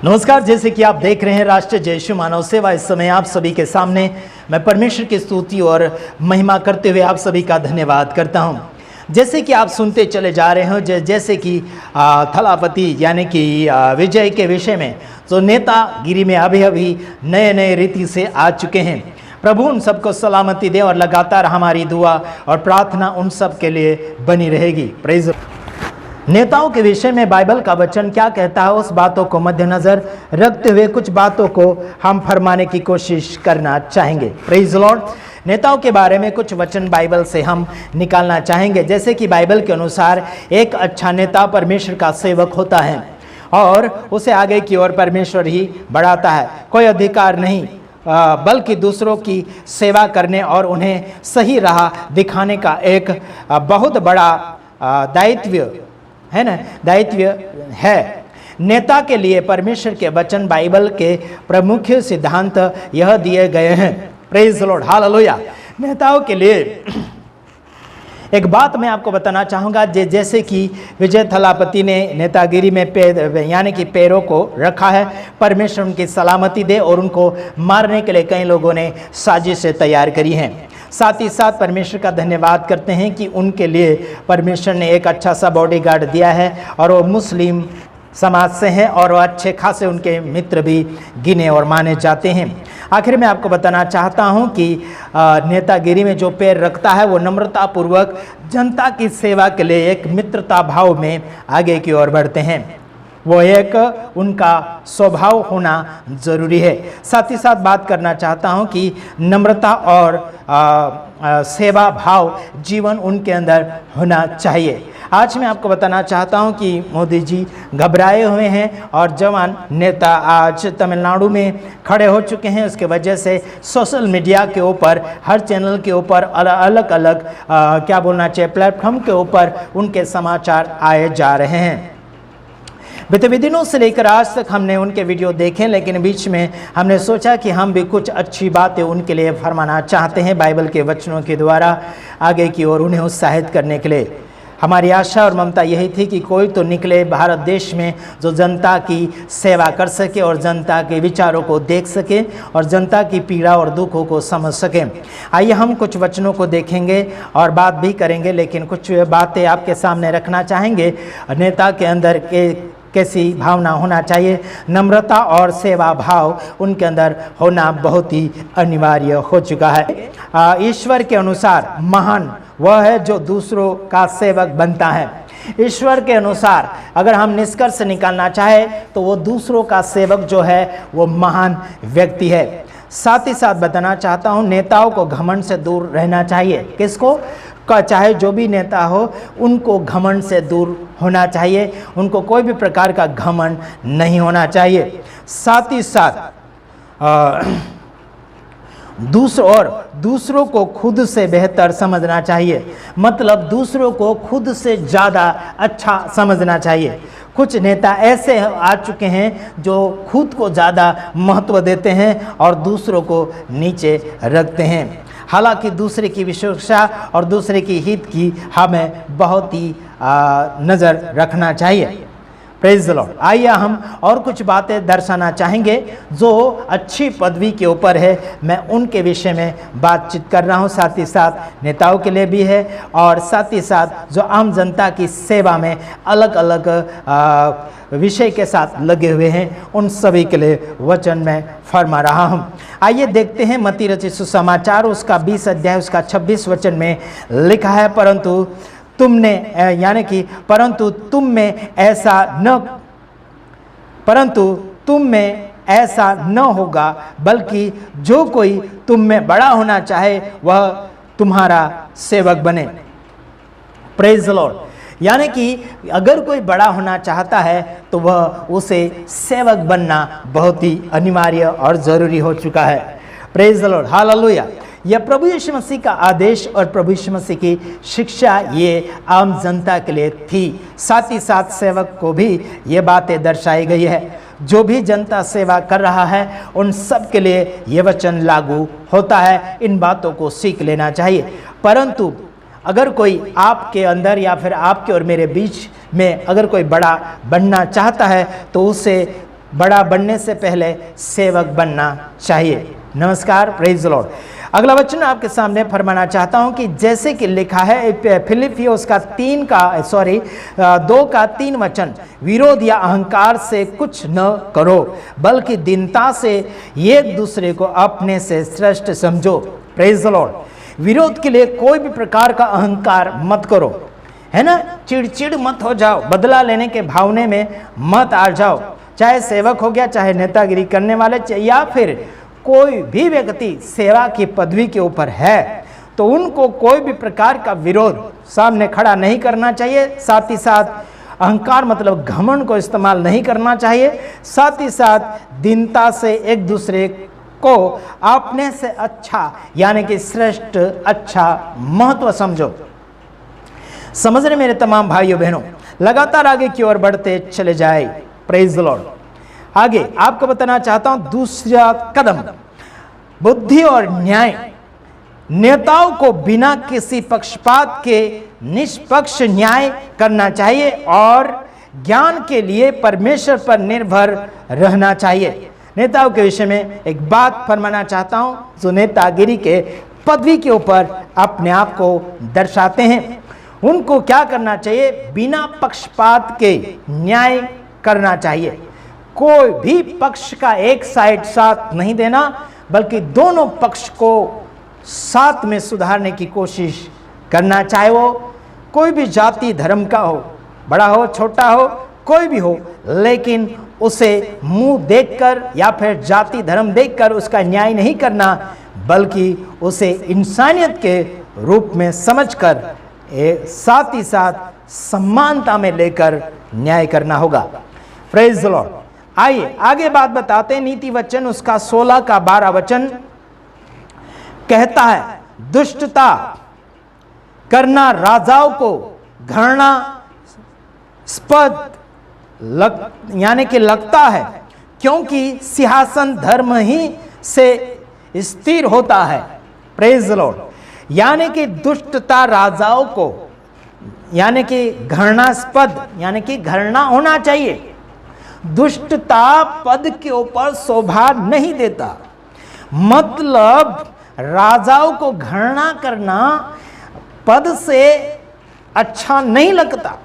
नमस्कार। जैसे कि आप देख रहे हैं राष्ट्रीय जय यीशु मानव सेवा, इस समय आप सभी के सामने मैं परमेश्वर की स्तुति और महिमा करते हुए आप सभी का धन्यवाद करता हूं। जैसे कि आप सुनते चले जा रहे हो, जैसे कि थलापति यानी कि विजय के विषय में जो नेतागिरी में अभी नए नए रीति से आ चुके हैं। प्रभु उन सबको सलामती दे और लगातार हमारी दुआ और प्रार्थना उन सब के लिए बनी रहेगी। प्रेज। नेताओं के विषय में बाइबल का वचन क्या कहता है, उस बातों को मद्देनजर रखते हुए कुछ बातों को हम फरमाने की कोशिश करना चाहेंगे। Praise Lord. नेताओं के बारे में कुछ वचन बाइबल से हम निकालना चाहेंगे। जैसे कि बाइबल के अनुसार एक अच्छा नेता परमेश्वर का सेवक होता है और उसे आगे की ओर परमेश्वर ही बढ़ाता है। कोई अधिकार नहीं, बल्कि दूसरों की सेवा करने और उन्हें सही राह दिखाने का एक बहुत बड़ा दायित्व है ना, दायित्व है। नेता के लिए परमेश्वर के वचन बाइबल के प्रमुख सिद्धांत यह दिए गए हैं। Praise Lord, hallelujah. नेताओं के लिए एक बात मैं आपको बताना चाहूँगा। जैसे कि विजय थलापति ने नेतागिरी में यानी कि पैरों को रखा है, परमेश्वर उनकी सलामती दे, और उनको मारने के लिए कई लोगों ने साजिशें तैयार करी हैं। साथ ही साथ परमेश्वर का धन्यवाद करते हैं कि उनके लिए परमेश्वर ने एक अच्छा सा बॉडीगार्ड दिया है और वो मुस्लिम समाज से हैं और वो अच्छे खासे उनके मित्र भी गिने और माने जाते हैं। आखिर में आपको बताना चाहता हूं कि नेतागिरी में जो पैर रखता है वो नम्रतापूर्वक जनता की सेवा के लिए एक मित्रता भाव में आगे की ओर बढ़ते हैं। वो एक उनका स्वभाव होना ज़रूरी है। साथ ही साथ बात करना चाहता हूं कि नम्रता और सेवा भाव जीवन उनके अंदर होना चाहिए। आज मैं आपको बताना चाहता हूं कि मोदी जी घबराए हुए हैं और जवान नेता आज तमिलनाडु में खड़े हो चुके हैं। उसके वजह से सोशल मीडिया के ऊपर, हर चैनल के ऊपर अलग अलग क्या बोलना चाहिए, प्लेटफॉर्म के ऊपर उनके समाचार आए जा रहे हैं। बीते दिनों से लेकर आज तक हमने उनके वीडियो देखे, लेकिन बीच में हमने सोचा कि हम भी कुछ अच्छी बातें उनके लिए फरमाना चाहते हैं बाइबल के वचनों के द्वारा आगे की ओर उन्हें उत्साहित करने के लिए। हमारी आशा और ममता यही थी कि कोई तो निकले भारत देश में जो जनता की सेवा कर सके और जनता के विचारों को देख सके और जनता की पीड़ा और दुखों को समझ सके। आइए हम कुछ वचनों को देखेंगे और बात भी करेंगे, लेकिन कुछ बातें आपके सामने रखना चाहेंगे। नेता के अंदर कैसी भावना होना चाहिए, नम्रता और सेवा भाव उनके अंदर होना बहुत ही अनिवार्य हो चुका है। ईश्वर के अनुसार महान वह है जो दूसरों का सेवक बनता है। ईश्वर के अनुसार अगर हम निष्कर्ष निकालना चाहे तो वो दूसरों का सेवक जो है वो महान व्यक्ति है। साथ ही साथ बताना चाहता हूँ, नेताओं को घमंड से दूर रहना चाहिए। किसको? चाहे जो भी नेता हो, उनको घमंड से दूर होना चाहिए। उनको कोई भी प्रकार का घमंड नहीं होना चाहिए। साथ ही साथ दूसरों को खुद से बेहतर समझना चाहिए। मतलब दूसरों को खुद से ज़्यादा अच्छा समझना चाहिए। कुछ नेता ऐसे आ चुके हैं जो खुद को ज़्यादा महत्व देते हैं और दूसरों को नीचे रखते हैं। हालांकि दूसरे की विशेषता और दूसरे की हित की हमें बहुत ही नज़र रखना चाहिए। Praise the Lord. आइए हम और कुछ बातें दर्शाना चाहेंगे जो अच्छी पदवी के ऊपर है। मैं उनके विषय में बातचीत कर रहा हूं। साथ ही साथ नेताओं के लिए भी है और साथ ही साथ जो आम जनता की सेवा में अलग अलग विषय के साथ लगे हुए हैं, उन सभी के लिए वचन में फरमा रहा हूं। आइए देखते हैं मत्ती रचित सुसमाचार उसका 20 अध्याय उसका 26 वचन में लिखा है, परंतु तुम में ऐसा न होगा, बल्कि जो कोई तुम में बड़ा होना चाहे वह तुम्हारा सेवक बने। Praise the Lord. यानी कि अगर कोई बड़ा होना चाहता है तो वह उसे सेवक बनना बहुत ही अनिवार्य और ज़रूरी हो चुका है। Praise the lord, hallelujah. यह प्रभु यीशु मसीह का आदेश और प्रभु यीशु मसीह की शिक्षा ये आम जनता के लिए थी। साथ ही साथ सेवक को भी ये बातें दर्शाई गई है। जो भी जनता सेवा कर रहा है उन सब के लिए ये वचन लागू होता है। इन बातों को सीख लेना चाहिए। परंतु अगर कोई आपके अंदर या फिर आपके और मेरे बीच में अगर कोई बड़ा बनना चाहता है तो उसे बड़ा बनने से पहले सेवक बनना चाहिए। नमस्कार, प्रेज द लॉर्ड। अगला वचन आपके सामने फरमाना चाहता हूं कि जैसे कि लिखा है फिलिपियोस का 2 का 3 वचन, विरोध या अहंकार से कुछ न करो बल्कि दीनता से एक दूसरे को अपने से श्रेष्ठ समझो। Praise the Lord. विरोध के लिए कोई भी प्रकार का अहंकार मत करो, है ना। चिड़चिड़ मत हो जाओ, बदला लेने के भावने में मत आ जाओ। चाहे सेवक हो गया, चाहे नेतागिरी करने वाले, या फिर कोई भी व्यक्ति सेवा की पदवी के ऊपर है, तो उनको कोई भी प्रकार का विरोध सामने खड़ा नहीं करना चाहिए। साथ ही साथ अहंकार मतलब घमंड को इस्तेमाल नहीं करना चाहिए। साथ ही साथ दीनता से एक दूसरे को अपने से अच्छा यानी कि श्रेष्ठ, अच्छा, महत्व समझो। समझ रहे मेरे तमाम भाइयों बहनों, लगातार आगे की ओर बढ़ते चले जाए। Praise the Lord. आगे आपको बताना चाहता हूं दूसरा कदम, बुद्धि और न्याय। नेताओं को बिना किसी पक्षपात के निष्पक्ष न्याय करना चाहिए और ज्ञान के लिए परमेश्वर पर निर्भर रहना चाहिए। नेताओं के विषय में एक बात फरमाना चाहता हूं जो नेतागिरी के पदवी के ऊपर अपने आप को दर्शाते हैं। उनको क्या करना चाहिए? बिना पक्षपात के न्याय करना चाहिए। कोई भी पक्ष का एक साइड साथ नहीं देना, बल्कि दोनों पक्ष को साथ में सुधारने की कोशिश करना। चाहे वो कोई भी जाति धर्म का हो, बड़ा हो छोटा हो, कोई भी हो, लेकिन उसे मुंह देखकर या फिर जाति धर्म देखकर उसका न्याय नहीं करना, बल्कि उसे इंसानियत के रूप में समझकर साथ ही साथ समानता में लेकर न्याय करना होगा। Praise the Lord. आइए आगे बात बताते हैं। नीति वचन उसका 16 का 12 वचन कहता है, दुष्टता करना राजाओं को घृणास्पद यानी कि लगता है, क्योंकि सिंहासन धर्म ही से स्थिर होता है। Praise the Lord. यानी कि दुष्टता राजाओं को यानी कि घृणास्पद यानी कि घृणा होना चाहिए। दुष्टता पद के ऊपर शोभा नहीं देता। मतलब राजाओं को घृणा करना पद से अच्छा नहीं लगता।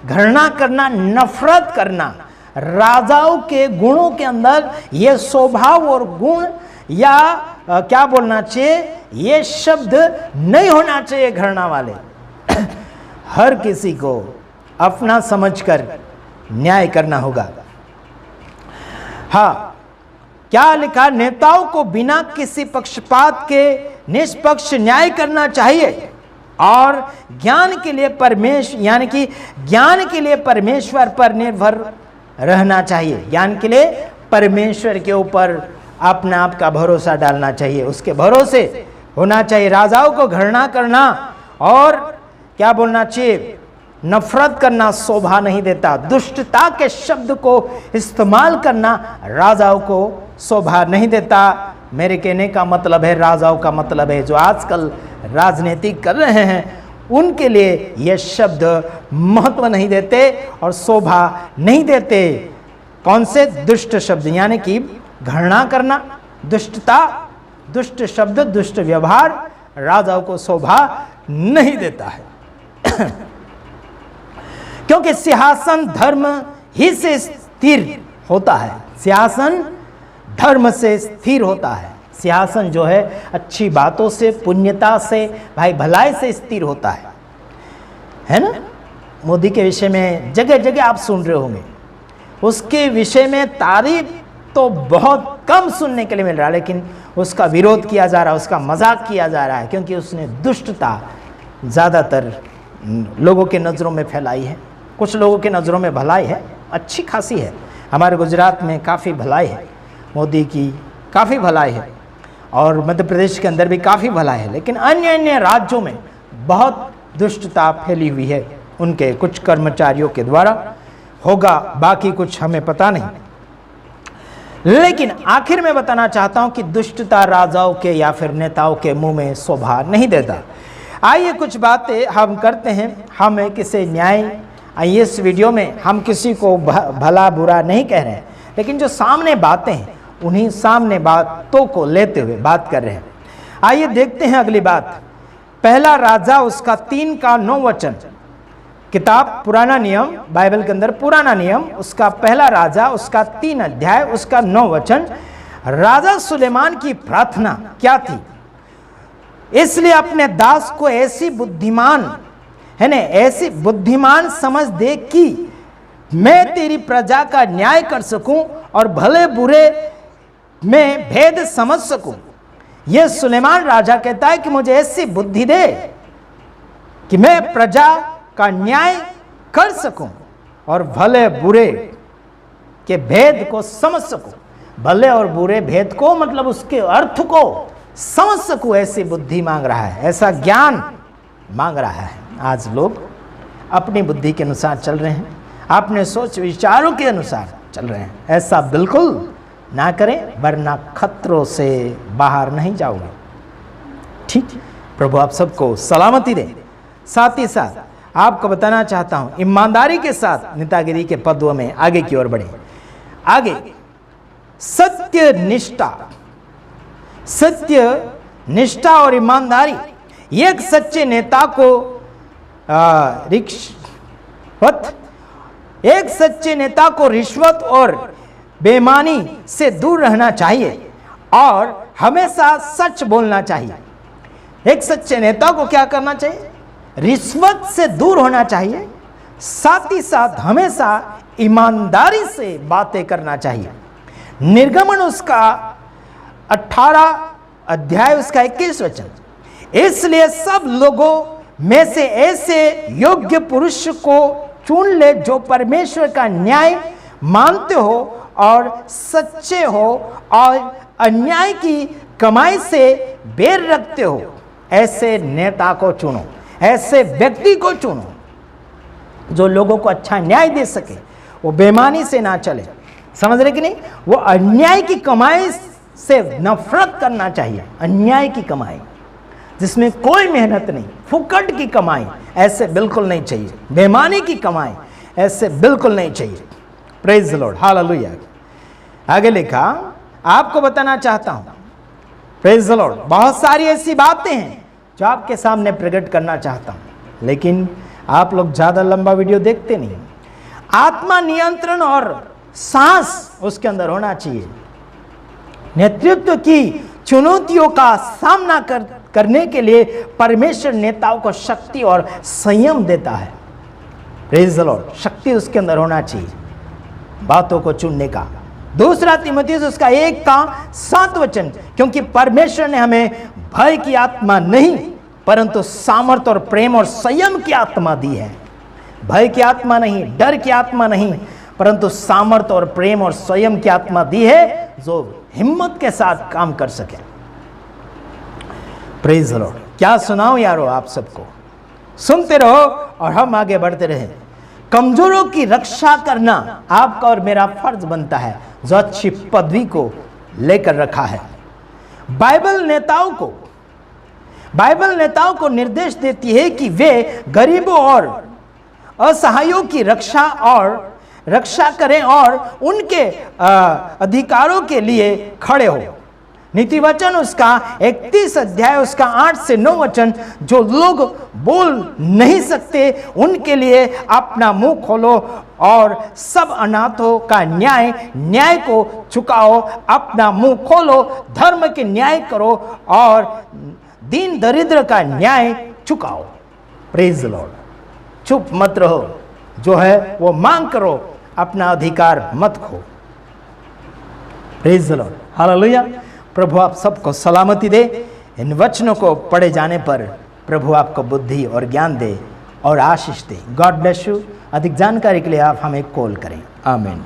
घृणा करना, नफरत करना, राजाओं के गुणों के अंदर ये स्वभाव और गुण या क्या बोलना चाहिए, ये शब्द नहीं होना चाहिए घृणा वाले। हर किसी को अपना समझकर न्याय करना होगा। हाँ, क्या लिखा? नेताओं को बिना किसी पक्षपात के निष्पक्ष न्याय करना चाहिए और ज्ञान के लिए परमेश्वर पर निर्भर रहना चाहिए। ज्ञान के लिए परमेश्वर के ऊपर अपने आप का भरोसा डालना चाहिए, उसके भरोसे होना चाहिए। राजाओं को घृणा करना और क्या बोलना चाहिए, नफरत करना शोभा नहीं देता। दुष्टता के शब्द को इस्तेमाल करना राजाओं को शोभा नहीं देता। मेरे कहने का मतलब है, राजाओं का मतलब है जो आजकल राजनीति कर रहे हैं, उनके लिए यह शब्द महत्व नहीं देते और शोभा नहीं देते। कौन से? दुष्ट शब्द, यानी कि घृणा करना, दुष्टता, दुष्ट शब्द, दुष्ट व्यवहार राजाओं को शोभा नहीं देता है। क्योंकि सिंहासन धर्म ही से स्थिर होता है। सिंहासन धर्म से स्थिर होता है। सिंहासन जो है अच्छी बातों से, पुण्यता से, भाई भलाई से स्थिर होता है ना। मोदी के विषय में जगह जगह आप सुन रहे होंगे, उसके विषय में तारीफ तो बहुत कम सुनने के लिए मिल रहा है, लेकिन उसका विरोध किया जा रहा है, उसका मजाक किया जा रहा है, क्योंकि उसने दुष्टता ज़्यादातर लोगों के नज़रों में फैलाई है। कुछ लोगों के नज़रों में भलाई है, अच्छी खासी है। हमारे गुजरात में काफ़ी भलाई है, मोदी की काफ़ी भलाई है, और मध्य प्रदेश के अंदर भी काफ़ी भलाई है। लेकिन अन्य अन्य राज्यों में बहुत दुष्टता फैली हुई है, उनके कुछ कर्मचारियों के द्वारा। होगा बाकी कुछ हमें पता नहीं। लेकिन आखिर में बताना चाहता हूं कि दुष्टता राजाओं के या फिर नेताओं के मुंह में शोभा नहीं देता। आइए कुछ बातें हम करते हैं। हम किसी न्याय, आइए इस वीडियो में हम किसी को भला बुरा नहीं कह रहे हैं, लेकिन जो सामने बातें हैं उन्हीं सामने बातों को लेते हुए बात कर रहे हैं। आइए देखते हैं अगली बात, पहला राजा उसका 3 का 9 वचन। किताब पुराना नियम, बाइबल के अंदर पुराना नियम उसका पहला राजा उसका 3 अध्याय उसका 9 वचन। राजा सुलेमान की प्रार्थना क्या थी? इसलिए अपने दास को ऐसी बुद्धिमान है ना, ऐसी बुद्धिमान समझ दे कि मैं तेरी प्रजा का न्याय कर सकूं और भले बुरे में भेद समझ सकूं। यह सुलेमान राजा कहता है कि मुझे ऐसी बुद्धि दे कि मैं प्रजा का न्याय कर सकूं और भले बुरे के भेद को समझ सकूं। भले और बुरे भेद को मतलब उसके अर्थ को समझ सकूं, ऐसी बुद्धि मांग रहा है, ऐसा ज्ञान मांग रहा है। आज लोग अपनी बुद्धि के अनुसार चल रहे हैं, अपने सोच विचारों के अनुसार चल रहे हैं। ऐसा बिल्कुल ना करें वरना खतरों से बाहर नहीं जाओगे। ठीक, प्रभु आप सबको सलामती दे। साथ ही साथ आपको बताना चाहता हूं, ईमानदारी के साथ नेतागिरी के पदों में आगे की ओर बढ़े। आगे सत्य निष्ठा और ईमानदारी। एक सच्चे नेता को रिश्वत और बेईमानी से दूर रहना चाहिए और हमेशा सच बोलना चाहिए। एक सच्चे नेता को क्या करना चाहिए? रिश्वत से दूर होना चाहिए, साथ ही साथ हमेशा ईमानदारी से बातें करना चाहिए। निर्गमन उसका 18 अध्याय उसका 21 वचन। इसलिए सब लोगों में से ऐसे योग्य पुरुष को चुन ले जो परमेश्वर का न्याय मानते हो और सच्चे हो और अन्याय की कमाई से बैर रखते हो। ऐसे नेता को चुनो, ऐसे व्यक्ति को चुनो जो लोगों को अच्छा न्याय दे सके, वो बेईमानी से ना चले। समझ रहे कि नहीं? वो अन्याय की कमाई से नफरत करना चाहिए। अन्याय की कमाई जिसमें कोई मेहनत नहीं, फुकट की कमाई ऐसे बिल्कुल नहीं चाहिए। बेईमानी की कमाई ऐसे बिल्कुल नहीं चाहिए। Praise the lord, hallelujah. आगे लिखा, आपको बताना चाहता हूं, प्रेज द लॉर्ड, बहुत सारी ऐसी बातें हैं जो आपके सामने प्रकट करना चाहता हूं, लेकिन आप लोग ज्यादा लंबा वीडियो देखते नहीं। आत्मा नियंत्रण और सांस उसके अंदर होना चाहिए। नेतृत्व की चुनौतियों का सामना करने के लिए परमेश्वर नेताओं को शक्ति और संयम देता है। प्रेज द लॉर्ड, शक्ति उसके अंदर होना चाहिए बातों को चुनने का। दूसरा तीमुथियुस उसका 1 का 7 वचन, क्योंकि परमेश्वर ने हमें भय की आत्मा नहीं परंतु सामर्थ और प्रेम और संयम की आत्मा दी है। भय की आत्मा नहीं, डर की आत्मा नहीं, परंतु सामर्थ और प्रेम और संयम की आत्मा दी है जो हिम्मत के साथ काम कर सके। Praise the Lord. क्या सुनाऊं यारो आप सबको, सुनते रहो और हम आगे बढ़ते रहें। कमजोरों की रक्षा करना आपका और मेरा फर्ज बनता है जो अच्छी पदवी को लेकर रखा है। बाइबल नेताओं को निर्देश देती है कि वे गरीबों और असहायों की रक्षा करें और उनके अधिकारों के लिए खड़े हो। नीति वचन उसका 31 अध्याय उसका 8 से 9 वचन, जो लोग बोल नहीं सकते उनके लिए अपना मुंह खोलो और सब अनाथों का न्याय को चुकाओ। अपना मुंह खोलो, धर्म के न्याय करो और दीन दरिद्र का न्याय चुकाओ। Praise the Lord. चुप मत रहो, जो है वो मांग करो, अपना अधिकार मत खो। Praise the lord, hallelujah. प्रभु आप सबको सलामती दे। इन वचनों को पढ़े जाने पर प्रभु आपको बुद्धि और ज्ञान दे और आशीष दे। God bless you. अधिक जानकारी के लिए आप हमें कॉल करें। आमीन।